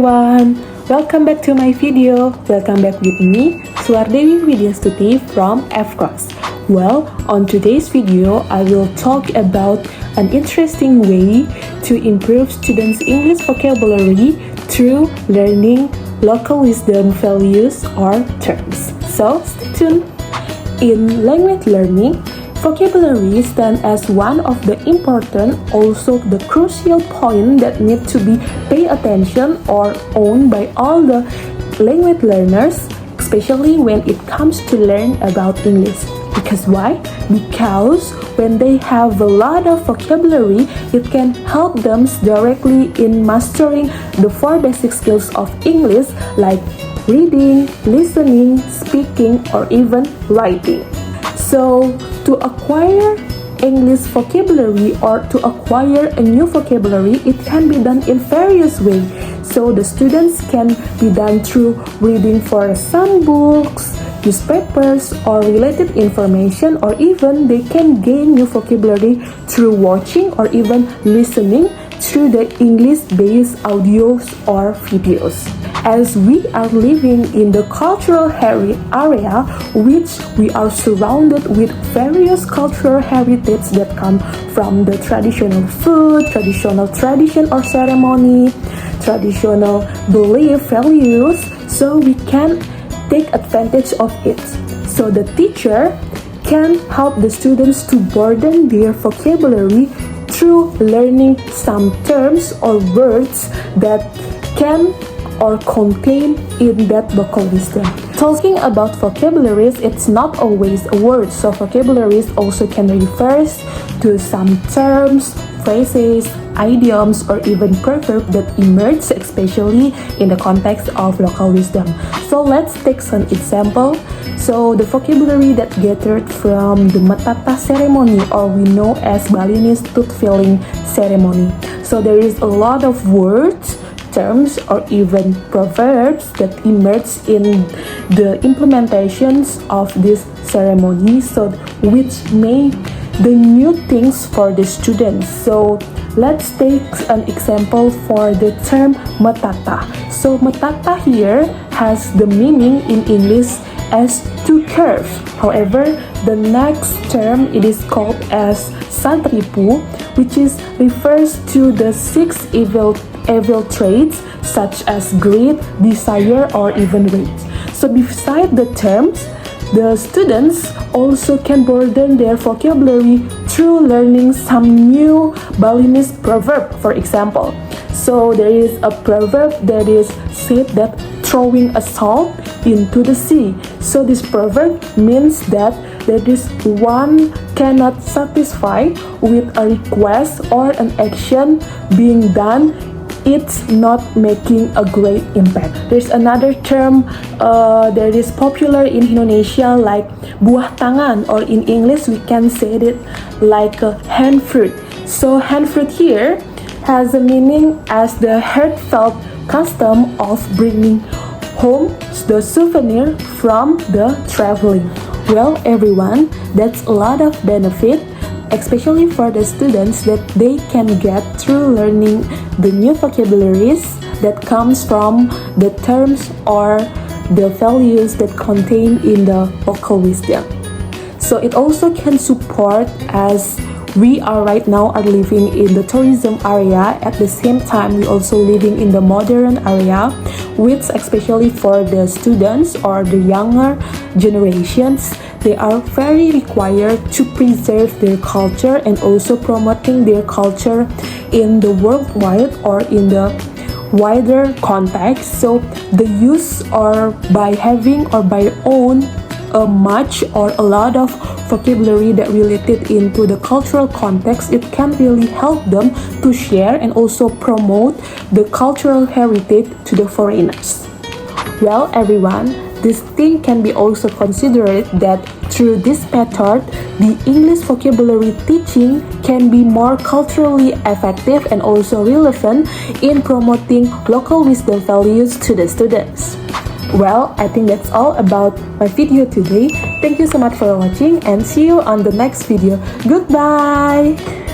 everyone! Welcome back to my video. Welcome back with me, Suardewi Widyastuti from FCross. Well, on today's video, I will talk about an interesting way to improve students' English vocabulary through learning local wisdom values or terms. So, stay tuned. In language learning, vocabulary stands as one of the important, also the crucial point that need to be paid attention or owned by all the language learners, especially when it comes to learn about English. Because why? Because when they have a lot of vocabulary, it can help them directly in mastering the 4 basic skills of English like reading, listening, speaking, or even writing. So, to acquire English vocabulary or to acquire a new vocabulary, it can be done in various ways. So, the students can be done through reading for some books, newspapers, or related information, or even they can gain new vocabulary through watching or even listening through the English-based audios or videos. As we are living in the cultural area, which we are surrounded with various cultural heritage that come from the traditional food, traditional tradition or ceremony, traditional belief values, so we can take advantage of it. So the teacher can help the students to broaden their vocabulary through learning some terms or words that can or contain in that local wisdom. Talking about vocabularies, it's not always a word, so vocabularies also can refer to some terms, phrases, idioms, or even proverbs that emerge especially in the context of local wisdom. So let's take some example. So the vocabulary that gathered from the Matata ceremony, or we know as Balinese tooth filling ceremony. So there is a lot of words, terms, or even proverbs that emerge in the implementations of this ceremony, so which make the new things for the students. So let's take an example for the term matata. So matata here has the meaning in English as to curve. However, the next term it is called as santripu, which refers to the 6 evil traits such as greed, desire, or even rage. So beside the terms, the students also can broaden their vocabulary through learning some new Balinese proverb, for example. So there is a proverb that is said that throwing a salt into the sea. So this proverb means that is one cannot satisfy with a request or an action being done, it's not making a great impact. There's another term that is popular in Indonesia like buah tangan, or in English we can say it like hand fruit. So hand fruit here has a meaning as the heartfelt custom of bringing home the souvenir from the traveling. Well, everyone, that's a lot of benefit, especially for the students, that they can get through learning the new vocabularies that comes from the terms or the values that contain in the local wisdom. So it also can support as we are right now are living in the tourism area. At the same time, we also living in the modern area, which especially for the students or the younger generations, they are very required to preserve their culture and also promoting their culture in the worldwide or in the wider context. So the use or by having or by own a much or a lot of vocabulary that related into the cultural context, it can really help them to share and also promote the cultural heritage to the foreigners. Well, everyone, this thing can be also considered that through this method, the English vocabulary teaching can be more culturally effective and also relevant in promoting local wisdom values to the students. Well, I think that's all about my video today. Thank you so much for watching and see you on the next video. Goodbye!